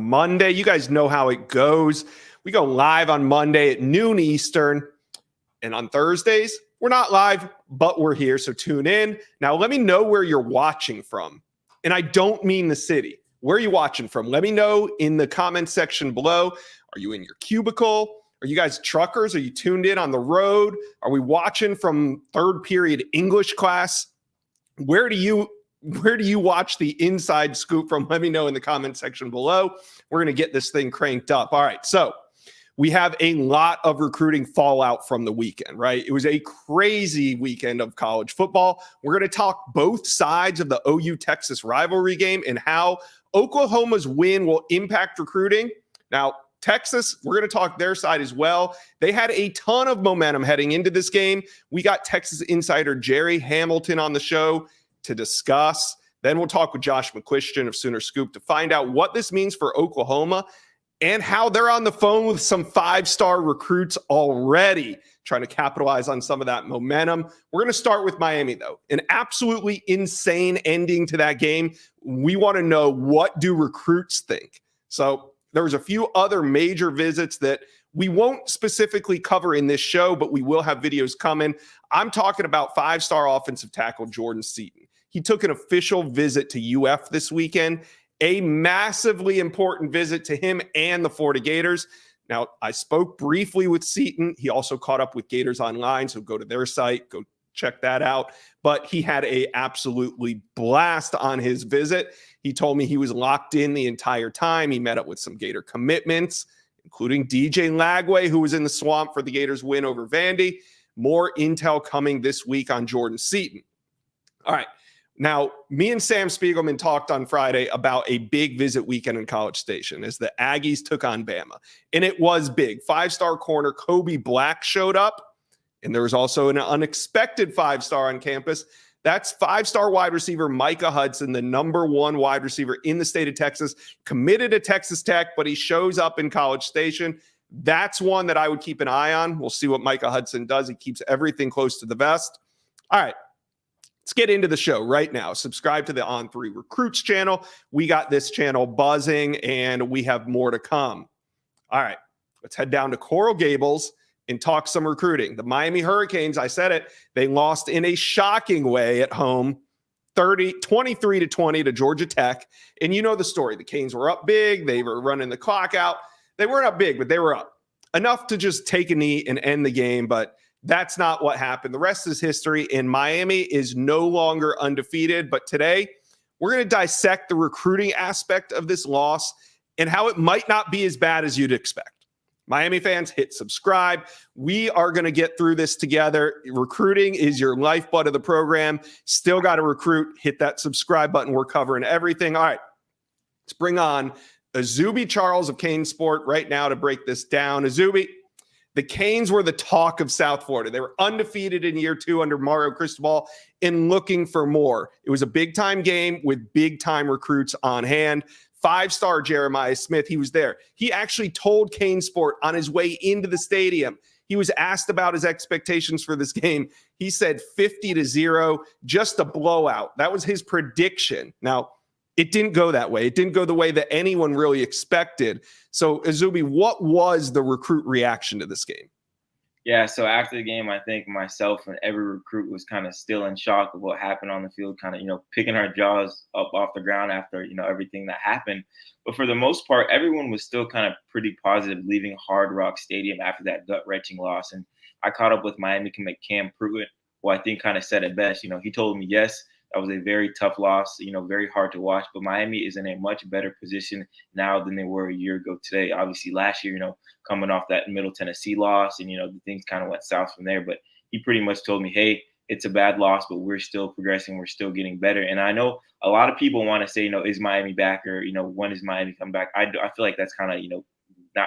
Monday. You guys know how it goes. We go live on Monday at noon Eastern. And on Thursdays, we're not live, but we're here. So tune in. Now, let me know where you're watching from. And I don't mean the city. Where are you watching from? Let me know in the comment section below. Are you in your cubicle? Are you guys truckers? Are you tuned in on the road? Are we watching from third period English class? Where do you watch the inside scoop from? Let me know in the comment section below. We're going to get this thing cranked up. All right. So we have a lot of recruiting fallout from the weekend, right? It was a crazy weekend of college football. We're going to talk both sides of the OU-Texas rivalry game and how Oklahoma's win will impact recruiting. Now, Texas, we're going to talk their side as well. They had a ton of momentum heading into this game. We got Texas insider Jerry Hamilton on the show to discuss. Then we'll talk with Josh McCuistion of Sooner Scoop to find out what this means for Oklahoma and how they're on the phone with some five-star recruits already, trying to capitalize on some of that momentum. We're going to start with Miami, though. An absolutely insane ending to that game. We want to know, what do recruits think? So there was a few other major visits that we won't specifically cover in this show, but we will have videos coming. I'm talking about five-star offensive tackle Jordan Seaton. He took an official visit to UF this weekend, a massively important visit to him and the Florida Gators. Now, I spoke briefly with Seaton. He also caught up with Gators Online, so go to their site, go check that out. But he had a absolutely blast on his visit. He told me he was locked in the entire time. He met up with some Gator commitments, including DJ Lagway, who was in the swamp for the Gators win over Vandy. More intel coming this week on Jordan Seaton. All right. Now, me and Sam Spiegelman talked on Friday about a big visit weekend in College Station as the Aggies took on Bama. And it was big. Five-star corner Kobe Black showed up. And there was also an unexpected five-star on campus. That's five-star wide receiver Micah Hudson, the number one wide receiver in the state of Texas, committed to Texas Tech, but he shows up in College Station. That's one that I would keep an eye on. We'll see what Micah Hudson does. He keeps everything close to the vest. All right. Let's get into the show right now. Subscribe to the On3 Recruits channel. We got this channel buzzing, and we have more to come. All right, let's head down to Coral Gables and talk some recruiting. The Miami Hurricanes, I said it, they lost in a shocking way at home, 23-20 to Georgia Tech. And you know the story. The Canes were up big. They were running the clock out. They weren't up big, but they were up enough to just take a knee and end the game, but that's not what happened. The rest is history, and Miami is no longer undefeated. But today, we're going to dissect the recruiting aspect of this loss and how it might not be as bad as you'd expect. Miami fans, hit subscribe. We are going to get through this together. Recruiting is your lifeblood of the program. Still got to recruit. Hit that subscribe button. We're covering everything. All right, let's bring on Azubi Charles of Cane Sport right now to break this down. Azubi, the Canes were the talk of South Florida. They were undefeated in year two under Mario Cristobal and looking for more. It was a big-time game with big-time recruits on hand. Five-star Jeremiah Smith, he was there. He actually told Cane Sport on his way into the stadium. He was asked about his expectations for this game. He said 50-0, just a blowout. That was his prediction. Now, it didn't go that way. It didn't go the way that anyone really expected. So, Azubi, what was the recruit reaction to this game? Yeah, so after the game, I think myself and every recruit was kind of still in shock of what happened on the field, kind of, picking our jaws up off the ground after, everything that happened. But for the most part, everyone was still kind of pretty positive leaving Hard Rock Stadium after that gut-wrenching loss. And I caught up with Miami commit Cam Pruitt, who I think kind of said it best. He told me, yes, that was a very tough loss, very hard to watch. But Miami is in a much better position now than they were a year ago today. Obviously, last year, coming off that Middle Tennessee loss and, the things kind of went south from there. But he pretty much told me, hey, it's a bad loss, but we're still progressing. We're still getting better. And I know a lot of people want to say, is Miami back, or, when is Miami come back? I feel like that's kind of,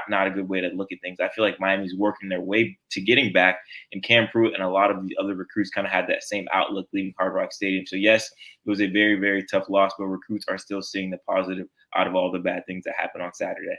not a good way to look at things. I feel like Miami's working their way to getting back, and Cam Pruitt and a lot of the other recruits kind of had that same outlook leaving Hard Rock Stadium. So yes, it was a very, very tough loss, but recruits are still seeing the positive out of all the bad things that happened on Saturday.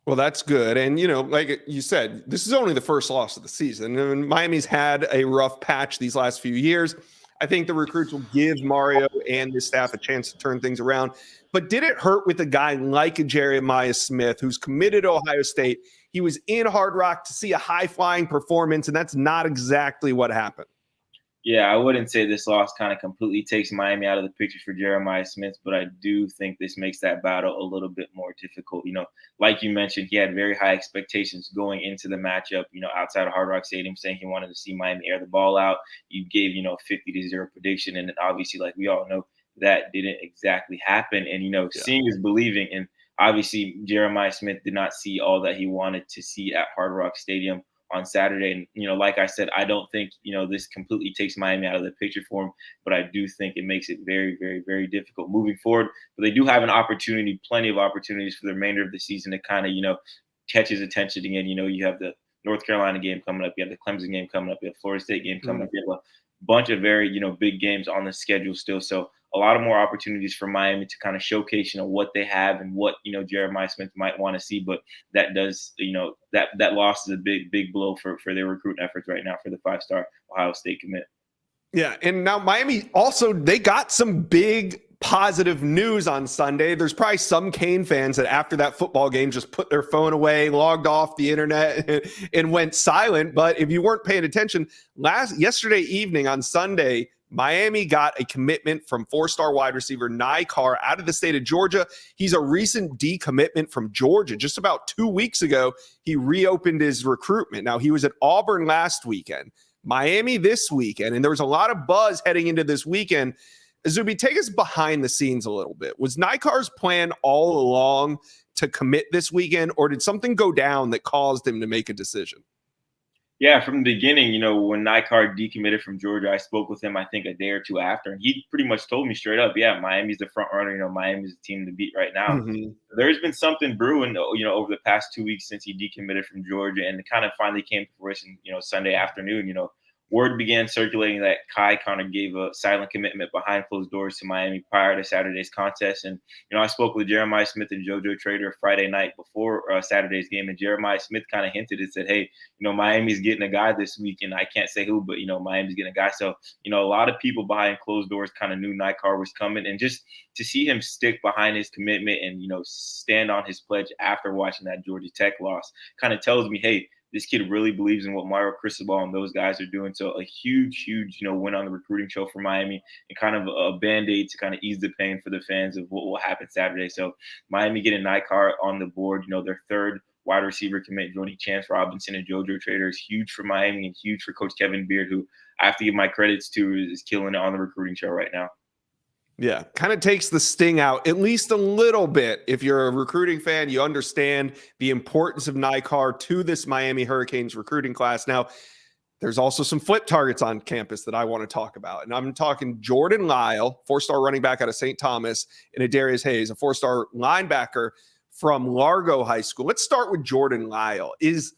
Well, that's good. And, like you said, this is only the first loss of the season. And Miami's had a rough patch these last few years. I think the recruits will give Mario and the staff a chance to turn things around. But did it hurt with a guy like a Jeremiah Smith, who's committed to Ohio State? He was in Hard Rock to see a high-flying performance, and that's not exactly what happened. Yeah, I wouldn't say this loss kind of completely takes Miami out of the picture for Jeremiah Smith, but I do think this makes that battle a little bit more difficult. Like you mentioned, he had very high expectations going into the matchup, outside of Hard Rock Stadium, saying he wanted to see Miami air the ball out. You gave, 50-0 prediction. And obviously, like we all know, that didn't exactly happen. And, seeing is believing. And obviously, Jeremiah Smith did not see all that he wanted to see at Hard Rock Stadium on Saturday. And, like I said, I don't think, this completely takes Miami out of the picture for him, but I do think it makes it very, very, very difficult moving forward. But they do have an opportunity, plenty of opportunities for the remainder of the season to kind of, catch his attention again. You have the North Carolina game coming up, you have the Clemson game coming up, you have Florida State game coming up, you have a bunch of very, big games on the schedule still. So a lot of more opportunities for Miami to kind of showcase, what they have and what, Jeremiah Smith might want to see. But that does, that loss is a big, big blow for their recruiting efforts right now for the 5-star Ohio State commit. Yeah. And now Miami also, they got some big positive news on Sunday. There's probably some Cane fans that after that football game just put their phone away, logged off the internet and went silent. But if you weren't paying attention, yesterday evening on Sunday, Miami got a commitment from 4-star wide receiver Nye Carr out of the state of Georgia. He's a recent decommitment from Georgia. Just about 2 weeks ago, he reopened his recruitment. Now, he was at Auburn last weekend, Miami this weekend, and there was a lot of buzz heading into this weekend. Zuby, take us behind the scenes a little bit. Was Nye Carr's plan all along to commit this weekend, or did something go down that caused him to make a decision? Yeah, from the beginning, when Nye Carr decommitted from Georgia, I spoke with him, I think, a day or two after, and he pretty much told me straight up, yeah, Miami's the front runner. Miami's the team to beat right now. Mm-hmm. There's been something brewing, over the past 2 weeks since he decommitted from Georgia, and it kind of finally came to fruition, Sunday afternoon. Word began circulating that Kai kind of gave a silent commitment behind closed doors to Miami prior to Saturday's contest. And, I spoke with Jeremiah Smith and JoJo Trader Friday night before Saturday's game. And Jeremiah Smith kind of hinted and said, hey, Miami's getting a guy this week. And I can't say who, but, Miami's getting a guy. So, a lot of people behind closed doors kind of knew Nye Carr was coming. And just to see him stick behind his commitment and, stand on his pledge after watching that Georgia Tech loss kind of tells me, hey, this kid really believes in what Mario Cristobal and those guys are doing. So a huge, huge, win on the recruiting show for Miami and kind of a Band-Aid to kind of ease the pain for the fans of what will happen Saturday. So Miami getting Nye Carr on the board, their third wide receiver commit, joining Chance Robinson and JoJo Trader is huge for Miami and huge for Coach Kevin Beard, who I have to give my credits to is killing it on the recruiting show right now. Yeah, kind of takes the sting out, at least a little bit. If you're a recruiting fan, you understand the importance of Nye Carr to this Miami Hurricanes recruiting class. Now, there's also some flip targets on campus that I want to talk about. And I'm talking Jordan Lyle, 4-star running back out of St. Thomas, and Adarius Hayes, a 4-star linebacker from Largo High School. Let's start with Jordan Lyle. Is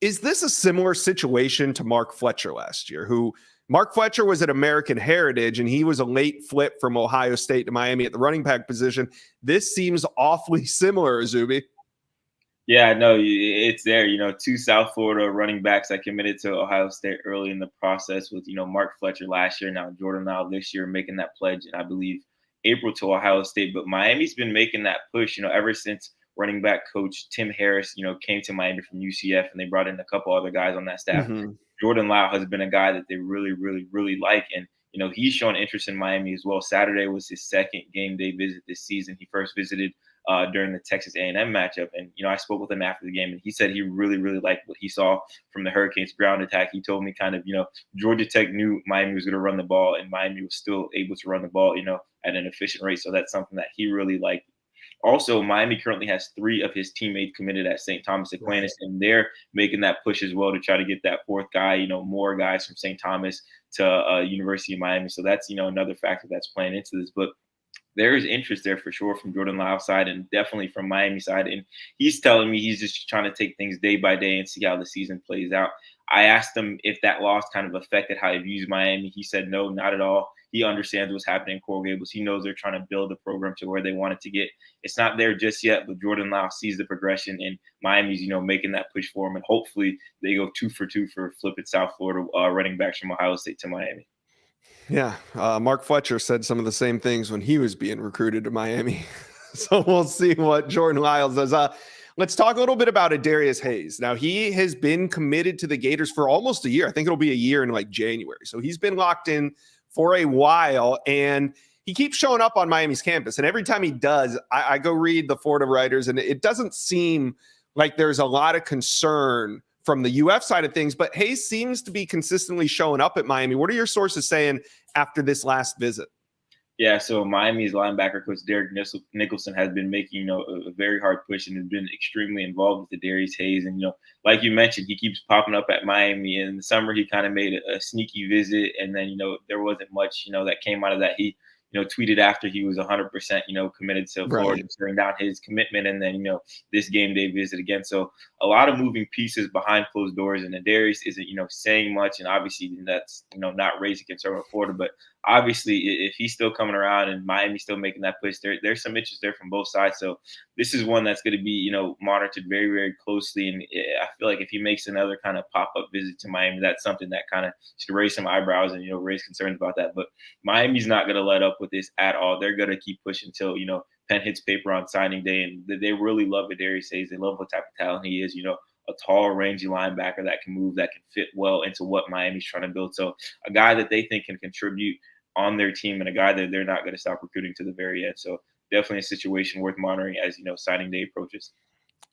this a similar situation to Mark Fletcher last year, who Mark Fletcher was at American Heritage, and he was a late flip from Ohio State to Miami at the running back position. This seems awfully similar, Zuby. Yeah, no, it's there. 2 South Florida running backs that committed to Ohio State early in the process with, Mark Fletcher last year, now Jordan Lyle this year, making that pledge, and I believe April to Ohio State. But Miami's been making that push, ever since running back coach Tim Harris, came to Miami from UCF, and they brought in a couple other guys on that staff. Mm-hmm. Jordan Lyle has been a guy that they really, really, really like. And, he's shown interest in Miami as well. Saturday was his second game day visit this season. He first visited during the Texas A&M matchup. And, I spoke with him after the game, and he said he really, really liked what he saw from the Hurricanes ground attack. He told me kind of, Georgia Tech knew Miami was going to run the ball, and Miami was still able to run the ball, at an efficient rate. So that's something that he really liked. Also, Miami currently has 3 of his teammates committed at St. Thomas Aquinas, and they're making that push as well to try to get that 4th guy, more guys from St. Thomas to University of Miami. So that's, another factor that's playing into this. But there is interest there for sure from Jordan Lyle's side and definitely from Miami's side. And he's telling me he's just trying to take things day by day and see how the season plays out. I asked him if that loss kind of affected how he views Miami. He said, no, not at all. He understands what's happening in Coral Gables. He knows they're trying to build the program to where they want it to get. It's not there just yet, but Jordan Lyle sees the progression, and Miami's, making that push for him. And hopefully they go 2 for 2 for flipping South Florida running backs from Ohio State to Miami. Yeah. Mark Fletcher said some of the same things when he was being recruited to Miami. So we'll see what Jordan Lyles does. Let's talk a little bit about Adarius Hayes. Now, he has been committed to the Gators for almost a year. I think it'll be a year in like January. So he's been locked in for a while, and he keeps showing up on Miami's campus. And every time he does, I go read the Florida writers, and it doesn't seem like there's a lot of concern from the UF side of things, but Hayes seems to be consistently showing up at Miami. What are your sources saying after this last visit? Yeah, so Miami's linebacker coach Derek Nicholson has been making, a very hard push and has been extremely involved with Adarius Hayes. And, like you mentioned, he keeps popping up at Miami. In the summer, he kind of made a sneaky visit, and then, there wasn't much, that came out of that. He, tweeted after he was 100%, committed to Florida, turning down his commitment, and then, this game day visit again. So a lot of moving pieces behind closed doors, and Adarius isn't, saying much, and obviously that's, not raising concern with Florida, but obviously if he's still coming around and Miami's still making that push, there's some interest there from both sides. So this is one that's going to be, monitored very, very closely. And I feel like if he makes another kind of pop-up visit to Miami, that's something that kind of should raise some eyebrows and, raise concerns about that. But Miami's not going to let up with this at all. They're going to keep pushing until, pen hits paper on signing day. And they really love Adarius Hayes. They love what type of talent he is, a tall, rangy linebacker that can move, that can fit well into what Miami's trying to build. So a guy that they think can contribute on their team, and a guy that they're not going to stop recruiting to the very end. So definitely a situation worth monitoring as, signing day approaches.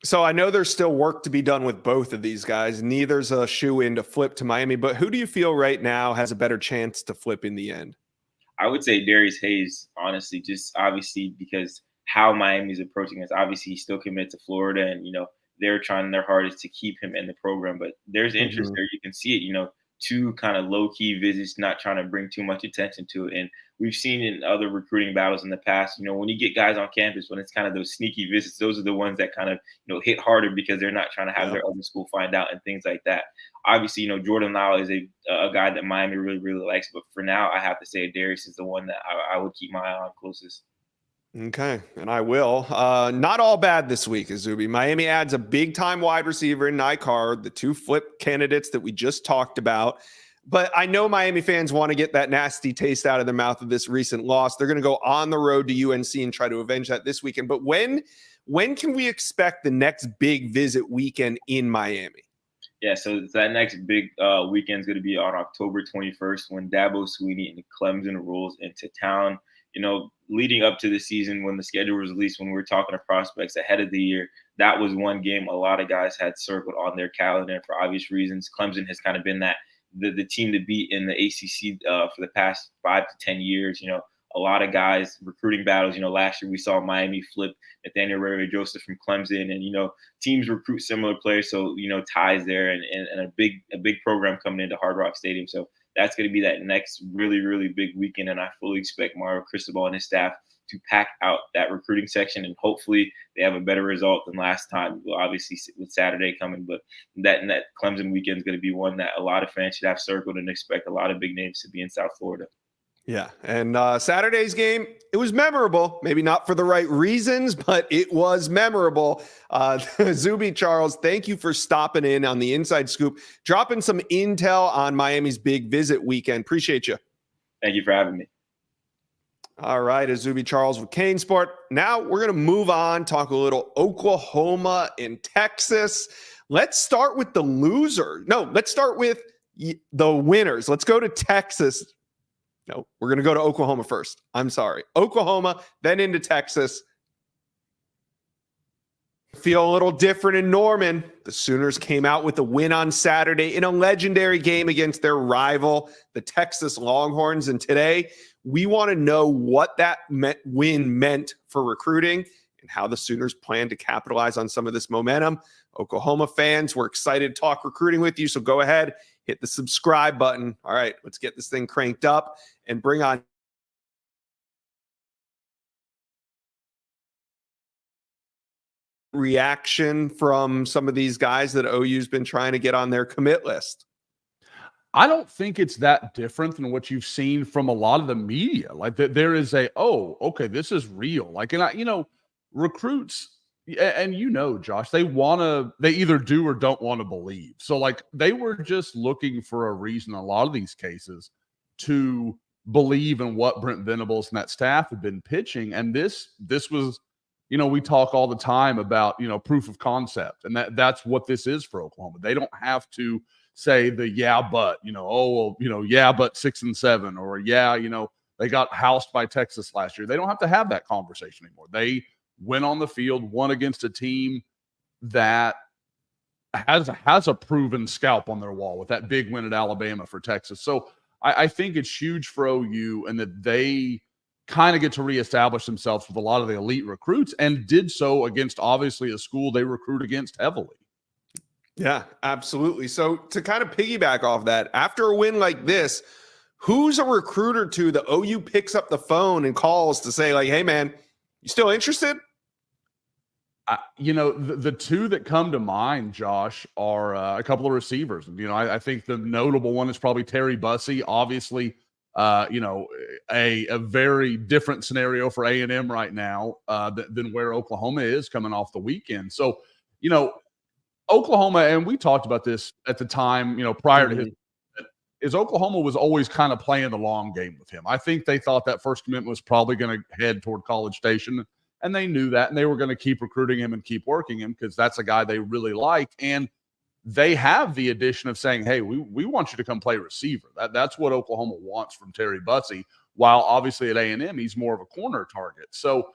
So I know there's still work to be done with both of these guys. Neither's a shoe-in to flip to Miami, but who do you feel right now has a better chance to flip in the end? I would say Adarius Hayes, honestly, just obviously because how Miami's approaching this. Obviously, he's still committed to Florida, and, they're trying their hardest to keep him in the program. But there's interest there. You can see it, two kind of low-key visits, not trying to bring too much attention to it. And we've seen in other recruiting battles in the past, when you get guys on campus, when it's kind of those sneaky visits, those are the ones that kind of, hit harder because they're not trying to have their other school find out and things like that. Obviously, Jordan Lyles is a guy that Miami really, really likes. But for now, I have to say Darius is the one that I would keep my eye on closest. Okay, and I will. Not all bad this week, Azubi. Miami adds a big-time wide receiver in Nycard, the two flip candidates that we just talked about. But I know Miami fans want to get that nasty taste out of their mouth of this recent loss. They're going to go on the road to UNC and try to avenge that this weekend. But when can we expect the next big visit weekend in Miami? Yeah, so that next big weekend is going to be on October 21st when Dabo Swinney and Clemson rolls into town. Leading up to the season, when the schedule was released, when we were talking to prospects ahead of the year, that was one game a lot of guys had circled on their calendar. And for obvious reasons, Clemson has kind of been the team to beat in the ACC for the past 5 to 10 years. A lot of guys recruiting battles. Last year we saw Miami flip Nathaniel Joseph from Clemson, and teams recruit similar players. So ties there, and a big program coming into Hard Rock Stadium. So that's going to be that next really, really big weekend. And I fully expect Mario Cristobal and his staff to pack out that recruiting section. And hopefully they have a better result than last time, obviously with Saturday coming. But that Clemson weekend is going to be one that a lot of fans should have circled and expect a lot of big names to be in South Florida. Yeah, and Saturday's game, it was memorable. Maybe not for the right reasons, but it was memorable. Zuby Charles, thank you for stopping in on the Inside Scoop, dropping some intel on Miami's big visit weekend. Appreciate you. Thank you for having me. All right, Azubi Charles with Kane Sport. Now we're going to move on, talk a little Oklahoma and Texas. Let's start with the loser. No, let's start with the winners. Let's go to Texas. No, we're going to go to Oklahoma first. I'm sorry. Oklahoma, then into Texas. Feel a little different in Norman. The Sooners came out with a win on Saturday in a legendary game against their rival, the Texas Longhorns. And today, we want to know what that win meant for recruiting and how the Sooners plan to capitalize on some of this momentum. Oklahoma fans, we're excited to talk recruiting with you. So go ahead, hit the subscribe button. All right, let's get this thing cranked up and bring on reaction from some of these guys that OU's been trying to get on their commit list. I don't think it's that different than what you've seen from a lot of the media. Like there is okay, this is real. Like, and recruits, and Josh, they either do or don't want to believe. So like they were just looking for a reason, a lot of these cases, to believe in what Brent Venables and that staff have been pitching. And this was, we talk all the time about, proof of concept. And that's what this is for Oklahoma. They don't have to say the but 6-7, or they got housed by Texas last year. They don't have to have that conversation anymore. They went on the field, won against a team that has a proven scalp on their wall with that big win at Alabama for Texas. So I think it's huge for OU, and that they kind of get to reestablish themselves with a lot of the elite recruits, and did so against obviously a school they recruit against heavily. Yeah, absolutely. So to kind of piggyback off that, after a win like this, who's a recruiter to the OU picks up the phone and calls to say, like, hey, man, you still interested? The two that come to mind, Josh, are a couple of receivers. I think the notable one is probably Terry Bussey. Obviously, a very different scenario for A&M right now than where Oklahoma is coming off the weekend. So, Oklahoma, and we talked about this at the time, prior to his, is Oklahoma was always kind of playing the long game with him. I think they thought that first commitment was probably going to head toward College Station, and they knew that, and they were going to keep recruiting him and keep working him because that's a guy they really like. And they have the addition of saying, hey, we want you to come play receiver. That's what Oklahoma wants from Terry Bussey, while obviously at A&M, he's more of a corner target. So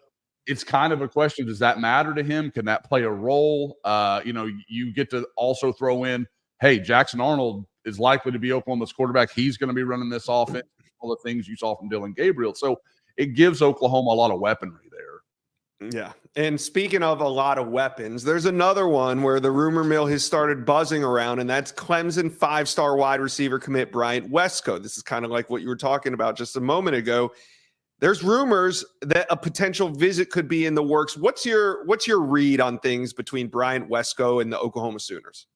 it's kind of a question, does that matter to him? Can that play a role? You get to also throw in, hey, Jackson Arnold is likely to be Oklahoma's quarterback. He's going to be running this offense, all the things you saw from Dylan Gabriel. So it gives Oklahoma a lot of weaponry there. Yeah. And speaking of a lot of weapons, there's another one where the rumor mill has started buzzing around, and that's Clemson 5-star wide receiver commit Bryant Wesco. This is kind of like what you were talking about just a moment ago. There's rumors that a potential visit could be in the works. What's your read on things between Bryant Wesco and the Oklahoma Sooners?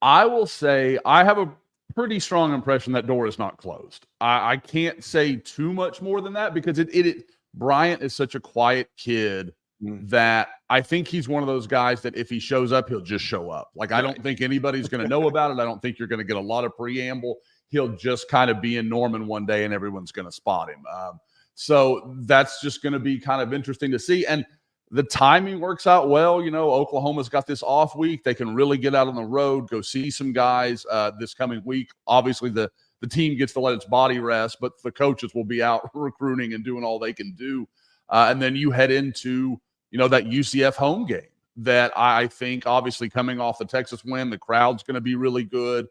I will say I have a pretty strong impression that door is not closed. I can't say too much more than that because Bryant is such a quiet kid that I think he's one of those guys that if he shows up, he'll just show up. Like, I don't think anybody's going to know about it. I don't think you're going to get a lot of preamble. He'll just kind of be in Norman one day and everyone's going to spot him. So that's just going to be kind of interesting to see. And the timing works out well. Oklahoma's got this off week. They can really get out on the road, go see some guys this coming week. Obviously, the team gets to let its body rest, but the coaches will be out recruiting and doing all they can do. And then you head into, that UCF home game that I think obviously coming off the Texas win, the crowd's going to be really good.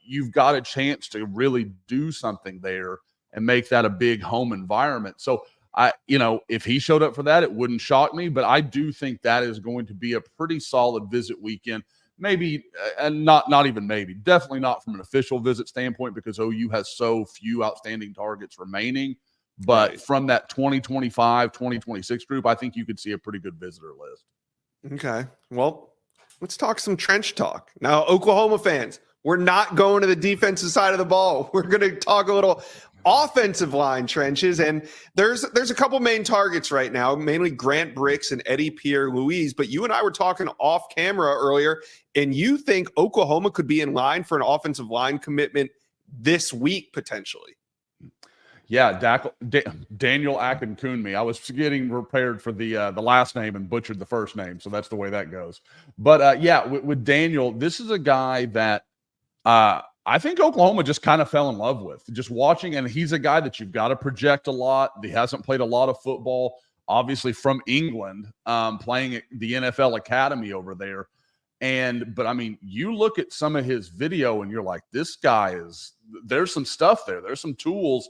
You've got a chance to really do something there and make that a big home environment. So if he showed up for that, it wouldn't shock me, but I do think that is going to be a pretty solid visit weekend. Maybe, and not even maybe, definitely not from an official visit standpoint because OU has so few outstanding targets remaining. But from that 2025, 2026 group, I think you could see a pretty good visitor list. Okay. Well, let's talk some trench talk. Now, Oklahoma fans, we're not going to the defensive side of the ball. We're going to talk a little offensive line trenches, and there's a couple main targets right now, mainly Grant Bricks and Eddie Pierre-Louis, but you and I were talking off camera earlier, and you think Oklahoma could be in line for an offensive line commitment this week potentially. Yeah, Daniel Akinkunmi. I was getting prepared for the last name and butchered the first name, so that's the way that goes. But with Daniel, this is a guy that I think Oklahoma just kind of fell in love with, just watching, and he's a guy that you've got to project a lot. He hasn't played a lot of football, obviously from England, playing at the NFL Academy over there. But I mean, you look at some of his video and you're like, this guy there's some stuff there. There's some tools.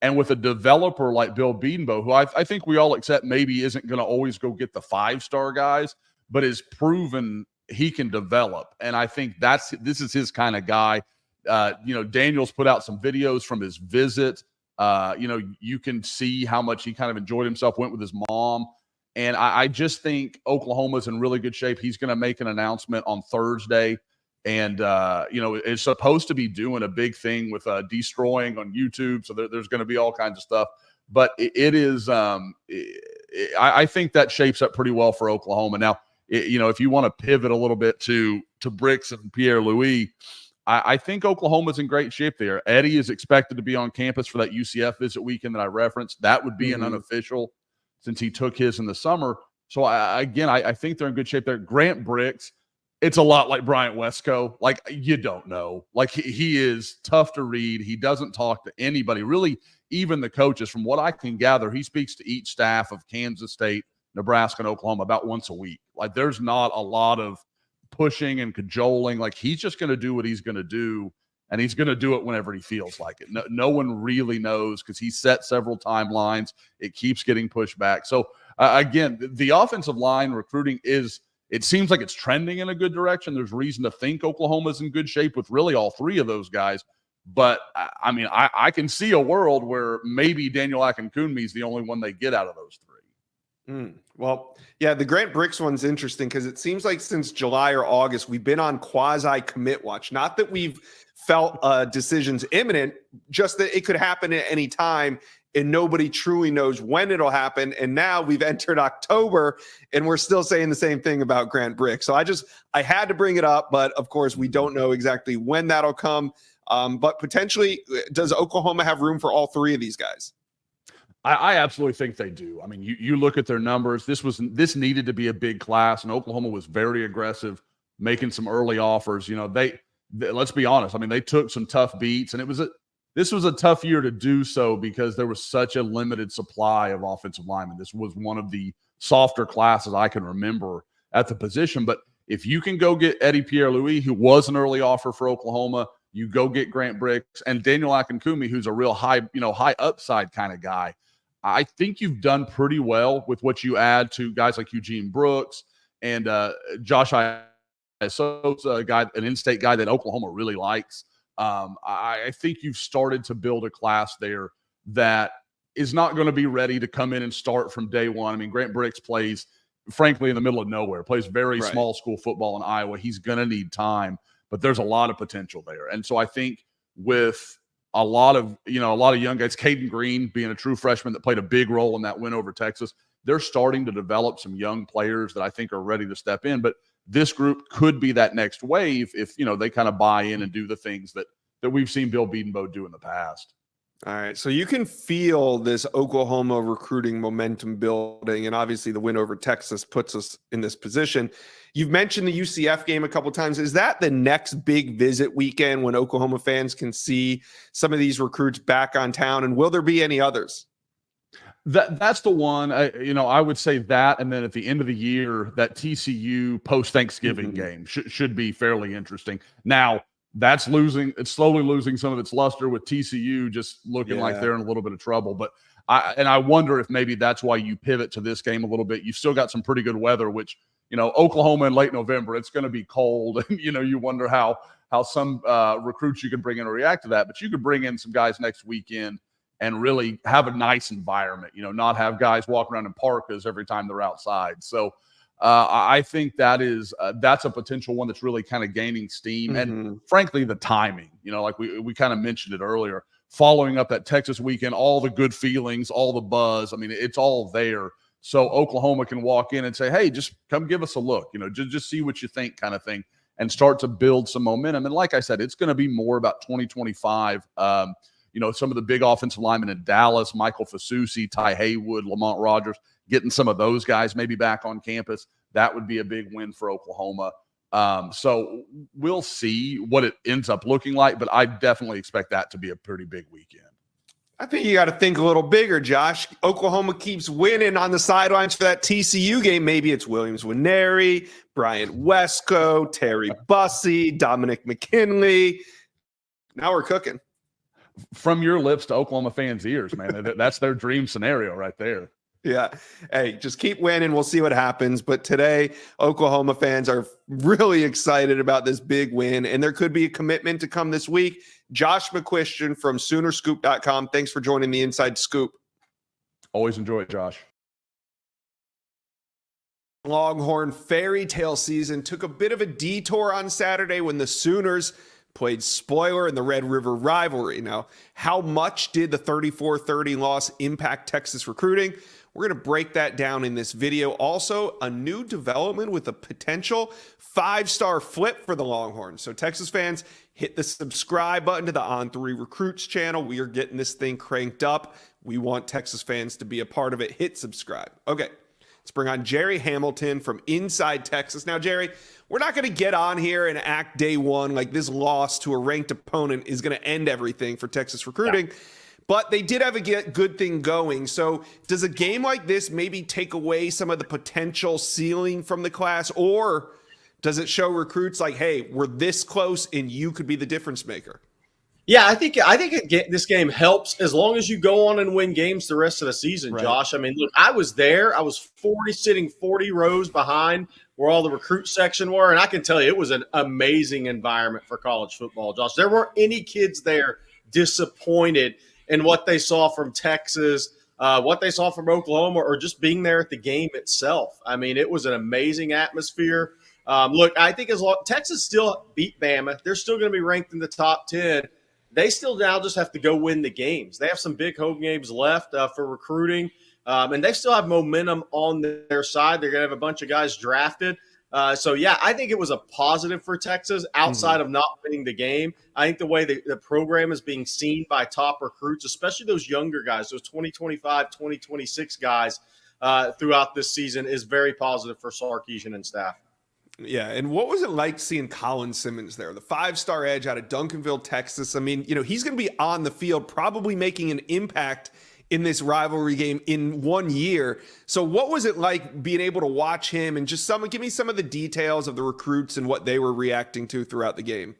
And with a developer like Bill Bedenbaugh, who I think we all accept maybe isn't going to always go get the 5-star guys, but is proven he can develop. And I think this is his kind of guy. Daniel's put out some videos from his visit. You can see how much he kind of enjoyed himself, went with his mom. And I just think Oklahoma's in really good shape. He's going to make an announcement on Thursday. And, it's supposed to be doing a big thing with destroying on YouTube. So there's going to be all kinds of stuff. But it is I think that shapes up pretty well for Oklahoma. Now, if you want to pivot a little bit to Bricks and Pierre-Louis, I think Oklahoma's in great shape there. Eddie is expected to be on campus for that UCF visit weekend that I referenced. That would be an unofficial since he took his in the summer. So, I think they're in good shape there. Grant Bricks, it's a lot like Bryant Wesco. Like, you don't know. Like, he is tough to read. He doesn't talk to anybody, really, even the coaches. From what I can gather, he speaks to each staff of Kansas State, Nebraska, and Oklahoma about once a week. Like, there's not a lot of pushing and cajoling. Like, he's just going to do what he's going to do, and he's going to do it whenever he feels like it. No one really knows because he's set several timelines. It keeps getting pushed back. So, again, the offensive line recruiting it seems like it's trending in a good direction. There's reason to think Oklahoma's in good shape with really all three of those guys. But, I mean, I can see a world where maybe Daniel Akinkunmi is the only one they get out of those three. Well, yeah, the Grant Bricks one's interesting because it seems like since July or August, we've been on quasi-commit watch. Not that we've felt decisions imminent, just that it could happen at any time, and nobody truly knows when it'll happen. And now we've entered October, and we're still saying the same thing about Grant Bricks. So I had to bring it up, but of course, we don't know exactly when that'll come. But potentially, does Oklahoma have room for all three of these guys? I absolutely think they do. I mean, you look at their numbers. This needed to be a big class, and Oklahoma was very aggressive, making some early offers. You know, they let's be honest. I mean, they took some tough beats, and this was a tough year to do so because there was such a limited supply of offensive linemen. This was one of the softer classes I can remember at the position. But if you can go get Eddie Pierre-Louis, who was an early offer for Oklahoma, you go get Grant Bricks and Daniel Akinkunmi, who's a real high upside kind of guy. I think you've done pretty well with what you add to guys like Eugene Brooks and Josh Isosa, an in-state guy that Oklahoma really likes. I think you've started to build a class there that is not going to be ready to come in and start from day one. I mean, Grant Bricks plays, frankly, in the middle of nowhere, plays very small school football in Iowa. He's going to need time, but there's a lot of potential there. And so I think with a lot of young guys, Caden Green being a true freshman that played a big role in that win over Texas, they're starting to develop some young players that I think are ready to step in. But this group could be that next wave if, they kind of buy in and do the things that we've seen Bill Bedenbaugh do in the past. All right. So you can feel this Oklahoma recruiting momentum building, and obviously the win over Texas puts us in this position. You've mentioned the UCF game a couple of times. Is that the next big visit weekend when Oklahoma fans can see some of these recruits back on town? And will there be any others? That's the one. I would say that, and then at the end of the year, that TCU post-Thanksgiving game should be fairly interesting. Now, it's slowly losing some of its luster with TCU just looking like they're in a little bit of trouble. But I wonder if maybe that's why you pivot to this game a little bit. You've still got some pretty good weather, which, Oklahoma in late November, it's going to be cold. And, you wonder how some recruits you can bring in to react to that. But you could bring in some guys next weekend and really have a nice environment, not have guys walk around in parkas every time they're outside. So I think that's a potential one that's really kind of gaining steam. And frankly, the timing, like we kind of mentioned it earlier, following up that Texas weekend, all the good feelings, all the buzz. I mean, it's all there. So Oklahoma can walk in and say, hey, just come give us a look, just see what you think kind of thing, and start to build some momentum. And like I said, it's going to be more about 2025. Some of the big offensive linemen in Dallas, Michael Fasusi, Ty Haywood, Lamont Rogers, getting some of those guys maybe back on campus. That would be a big win for Oklahoma. So we'll see what it ends up looking like, but I definitely expect that to be a pretty big weekend. I think you got to think a little bigger, Josh. Oklahoma keeps winning on the sidelines for that TCU game. Maybe it's Williams Nwaneri, Bryant Wesco, Terry Bussey, Dominic McKinley. Now we're cooking. From your lips to Oklahoma fans' ears, man. That's their dream scenario right there. Yeah. Hey, just keep winning. We'll see what happens. But today, Oklahoma fans are really excited about this big win, and there could be a commitment to come this week. Josh McCuistion from Soonerscoop.com. Thanks for joining the Inside Scoop. Always enjoy it, Josh. Longhorn fairy tale season took a bit of a detour on Saturday when the Sooners played spoiler in the Red River rivalry. Now, how much did the 34-30 loss impact Texas recruiting? We're going to break that down in this video. Also, a new development with a potential 5-star flip for the Longhorns. So Texas fans, hit the subscribe button to the On3 Recruits channel. We are getting this thing cranked up. We want Texas fans to be a part of it. Hit subscribe. Okay, let's bring on Jerry Hamilton from Inside Texas. Now, Jerry, we're not going to get on here and act day one like this loss to a ranked opponent is going to end everything for Texas recruiting. Yeah. But they did have a good thing going. So does a game like this maybe take away some of the potential ceiling from the class, or does it show recruits like, hey, we're this close and you could be the difference maker? Yeah, I think this game helps as long as you go on and win games the rest of the season, right. Josh. I mean, look, I was there. I was sitting 40 rows behind where all the recruit section were, and I can tell you it was an amazing environment for college football, Josh. There weren't any kids there disappointed in what they saw from Texas, what they saw from Oklahoma, or just being there at the game itself. I mean, it was an amazing atmosphere. Look, I think as long Texas still beat Bama, they're still going to be ranked in the top 10. They still now just have to go win the games. They have some big home games left for recruiting, and they still have momentum on their side. They're going to have a bunch of guys drafted. So, yeah, I think it was a positive for Texas outside of not winning the game. I think the way the program is being seen by top recruits, especially those younger guys, those 2025, 2026 guys throughout this season, is very positive for Sarkisian and staff. Yeah, and what was it like seeing Colin Simmons there, the 5-star edge out of Duncanville, Texas? I mean, he's going to be on the field, probably making an impact in this rivalry game in 1 year. So what was it like being able to watch him, and just give me some of the details of the recruits and what they were reacting to throughout the game?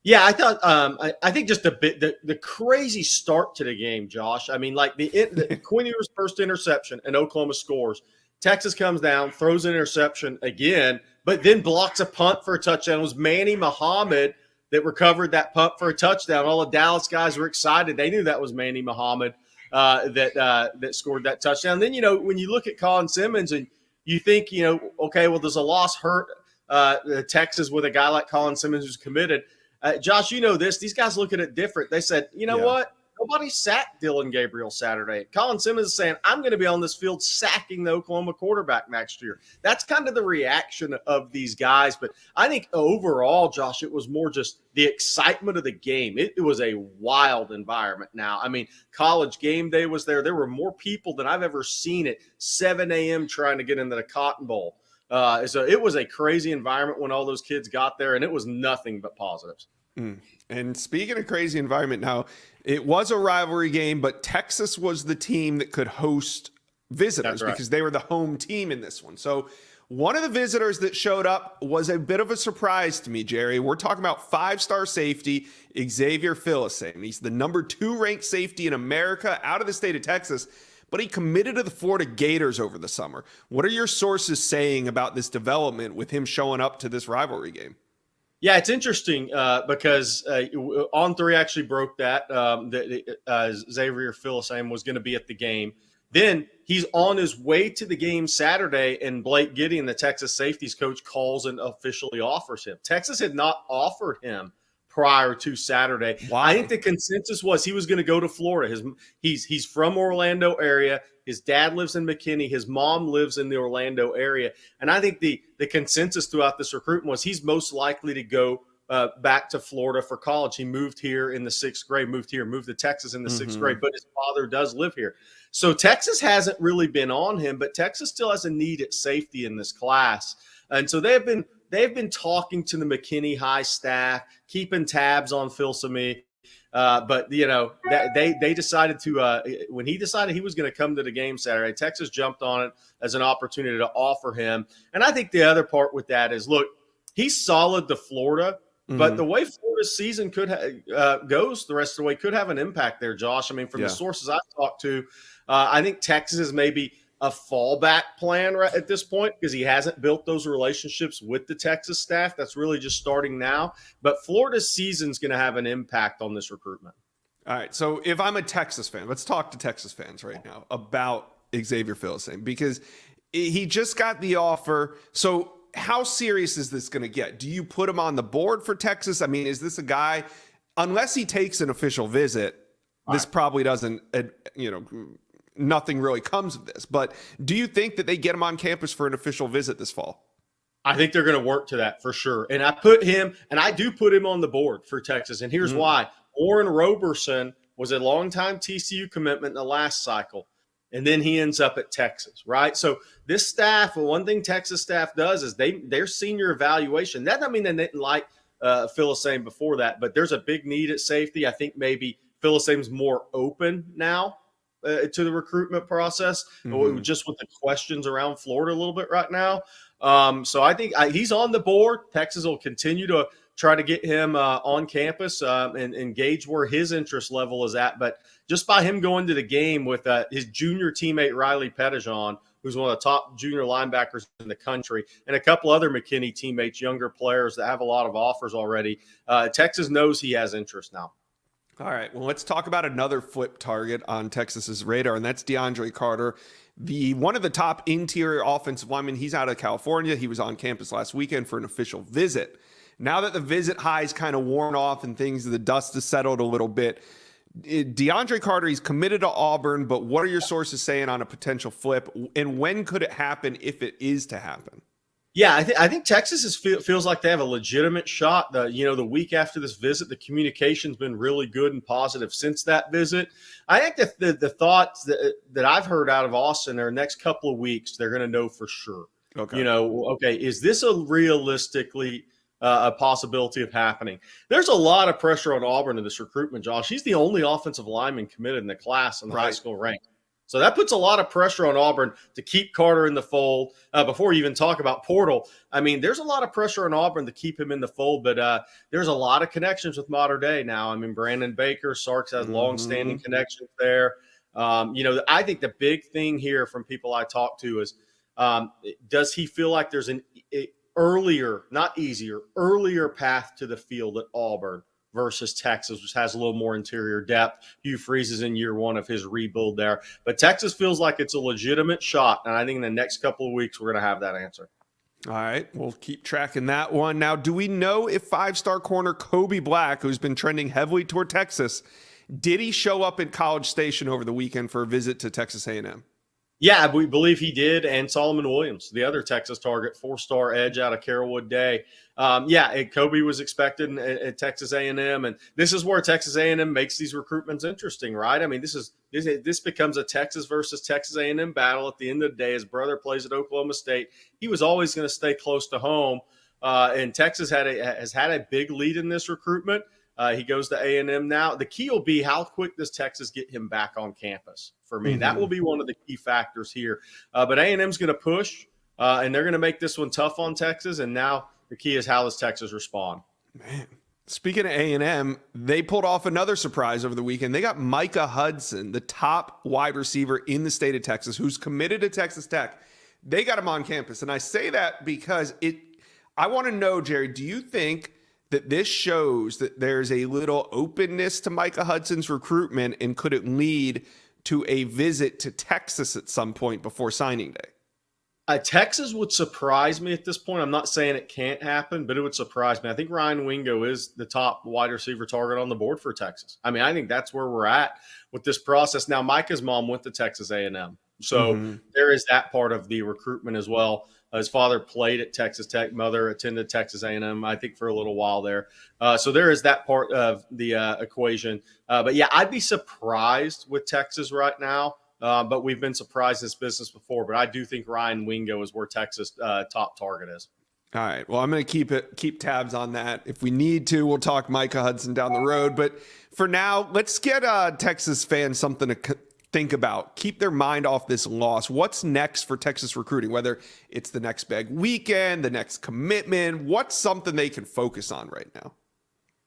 Yeah, I thought I think just the crazy start to the game, Josh. I mean, like the Quinn Ewers' first interception and Oklahoma scores. Texas comes down, throws an interception again, but then blocks a punt for a touchdown. It was Manny Muhammad that recovered that punt for a touchdown. All the Dallas guys were excited. They knew that was Manny Muhammad that scored that touchdown. Then, when you look at Colin Simmons and you think, okay, well, does a loss hurt Texas with a guy like Colin Simmons who's committed? Josh, this. These guys look at it different. They said, what? Nobody sacked Dylan Gabriel Saturday. Colin Simmons is saying, I'm going to be on this field sacking the Oklahoma quarterback next year. That's kind of the reaction of these guys. But I think overall, Josh, it was more just the excitement of the game. It was a wild environment now. I mean, College game day was there. There were more people than I've ever seen at 7 a.m. trying to get into the Cotton Bowl. So it was a crazy environment when all those kids got there, and it was nothing but positives. And speaking of crazy environment now, it was a rivalry game, but Texas was the team that could host visitors because they were the home team in this one. So one of the visitors that showed up was a bit of a surprise to me, Jerry. We're talking about 5-star safety Xavier Phillips. He's the number 2 ranked safety in America out of the state of Texas, but he committed to the Florida Gators over the summer. What are your sources saying about this development with him showing up to this rivalry game? Yeah, it's interesting because On3 actually broke that Xavier Phillips was going to be at the game. Then he's on his way to the game Saturday, and Blake Gideon, the Texas safeties coach, calls and officially offers him. Texas had not offered him prior to Saturday. Why? I think the consensus was he was going to go to Florida. He's from Orlando area. His dad lives in McKinney. His mom lives in the Orlando area. And I think the consensus throughout this recruitment was he's most likely to go back to Florida for college. He moved here in the 6th grade, moved to Texas in the 6th grade, but his father does live here. So Texas hasn't really been on him, but Texas still has a need at safety in this class. And so they've been talking to the McKinney High staff, keeping tabs on Phil Sami. But they decided to when he decided he was going to come to the game Saturday, Texas jumped on it as an opportunity to offer him. And I think the other part with that is, look, he's solid to Florida, but the way Florida's season goes the rest of the way could have an impact there, Josh. I mean, from the sources I've talked to, I think Texas is maybe a fallback plan right at this point because he hasn't built those relationships with the Texas staff. That's really just starting now. But Florida's season's going to have an impact on this recruitment. All right. So if I'm a Texas fan, let's talk to Texas fans right now about Xavier Phillips, because he just got the offer. So how serious is this going to get? Do you put him on the board for Texas? I mean, is this a guy, unless he takes an official visit, this probably doesn't, nothing really comes of this. But do you think that they get him on campus for an official visit this fall? I think they're going to work to that for sure. And I do put him on the board for Texas. And here's why. Warren Roberson was a longtime TCU commitment in the last cycle, and then he ends up at Texas, right? So this staff, one thing Texas staff does is their senior evaluation. That doesn't mean they didn't like Phyllis Same before that, but there's a big need at safety. I think maybe Phyllis Same's more open now to the recruitment process, just with the questions around Florida a little bit right now. So I think he's on the board. Texas will continue to try to get him on campus and gauge where his interest level is at. But just by him going to the game with his junior teammate, Riley Pettijohn, who's one of the top junior linebackers in the country, and a couple other McKinney teammates, younger players that have a lot of offers already, Texas knows he has interest now. All right, well, let's talk about another flip target on Texas's radar, and that's DeAndre Carter, one of the top interior offensive linemen. He's out of California. He was on campus last weekend for an official visit. Now that the visit high's kind of worn off and the dust has settled a little bit, DeAndre Carter, he's committed to Auburn, but what are your sources saying on a potential flip, and when could it happen if it is to happen? Yeah, I think Texas feels like they have a legitimate shot. The week after this visit, the communication's been really good and positive since that visit. I think that the thoughts that I've heard out of Austin are next couple of weeks, they're going to know for sure. Okay. Is this a realistically a possibility of happening? There's a lot of pressure on Auburn in this recruitment, Josh. He's the only offensive lineman committed in the class in the high school rank. So that puts a lot of pressure on Auburn to keep Carter in the fold. Before you even talk about portal, I mean, there's a lot of pressure on Auburn to keep him in the fold, but there's a lot of connections with Mater Dei now. I mean, Brandon Baker, Sarks has long-standing connections there. I think the big thing here from people I talk to is, does he feel like there's an earlier, not easier, earlier path to the field at Auburn versus Texas, which has a little more interior depth? Hugh Freeze is in year one of his rebuild there. But Texas feels like it's a legitimate shot, and I think in the next couple of weeks we're going to have that answer. All right, we'll keep tracking that one. Now, do we know if five-star corner Kobe Black, who's been trending heavily toward Texas, did he show up in College Station over the weekend for a visit to Texas A&M? Yeah, we believe he did, and Solomon Williams, the other Texas target, 4-star edge out of Carrollwood Day. Kobe was expected at Texas A&M, and this is where Texas A&M makes these recruitments interesting, right? I mean, this becomes a Texas versus Texas A&M battle at the end of the day. His brother plays at Oklahoma State. He was always going to stay close to home, and Texas has had a big lead in this recruitment. He goes to A&M now. The key will be how quick does Texas get him back on campus for me. That will be one of the key factors here. But A&M's going to push, and they're going to make this one tough on Texas. And now the key is how does Texas respond? Man, speaking of A&M, they pulled off another surprise over the weekend. They got Micah Hudson, the top wide receiver in the state of Texas, who's committed to Texas Tech. They got him on campus. And I say that because I want to know, Jerry, do you think that this shows that there's a little openness to Micah Hudson's recruitment, and could it lead to a visit to Texas at some point before signing day? Texas would surprise me at this point. I'm not saying it can't happen, but it would surprise me. I think Ryan Wingo is the top wide receiver target on the board for Texas. I mean, I think that's where we're at with this process. Now, Micah's mom went to Texas A&M, so there is that part of the recruitment as well. His father played at Texas Tech. Mother attended Texas A&M, I think, for a little while there. So there is that part of the equation. But, yeah, I'd be surprised with Texas right now. But we've been surprised in this business before. But I do think Ryan Wingo is where Texas' top target is. All right. Well, I'm going to keep tabs on that. If we need to, we'll talk Micah Hudson down the road. But for now, let's get Texas fans something to think about. Keep their mind off this loss. What's next for Texas recruiting? Whether it's the next big weekend, the next commitment, what's something they can focus on right now?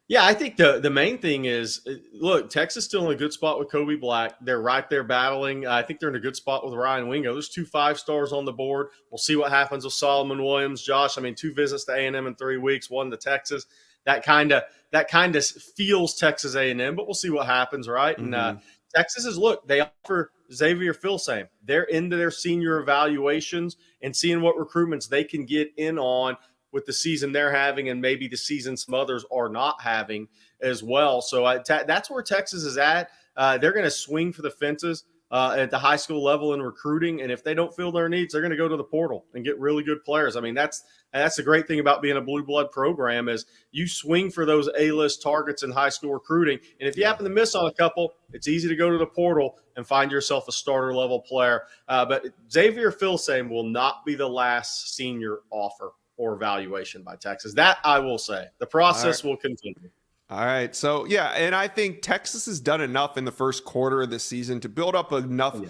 Yeah, I think the main thing is, look, Texas still in a good spot with Kobe Black. They're right there battling. I think they're in a good spot with Ryan Wingo. There's 2 5-stars on the board. We'll see what happens with Solomon Williams. Josh, I mean, 2 visits to A&M in 3 weeks, 1 to Texas. That kind of feels Texas A&M, but we'll see what happens, right? And Texas they offer Xavier Filsame. They're into their senior evaluations and seeing what recruitments they can get in on with the season they're having, and maybe the season some others are not having as well. So that's where Texas is at. They're going to swing for the fences. at the high school level in recruiting. And if they don't fill their needs, they're going to go to the portal and get really good players. I mean, that's the great thing about being a blue blood program is you swing for those A-list targets in high school recruiting. And if you happen to miss on a couple, it's easy to go to the portal and find yourself a starter level player. But Xavier Filsaime will not be the last senior offer or evaluation by Texas. That I will say. The process will continue. All right. So, yeah, and I think Texas has done enough in the first quarter of the season to build up enough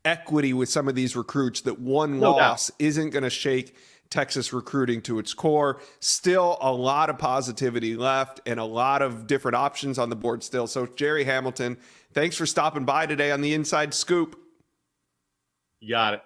equity with some of these recruits that one loss isn't going to shake Texas recruiting to its core. Still a lot of positivity left and a lot of different options on the board still. So, Jerry Hamilton, thanks for stopping by today on the Inside Scoop. You got it.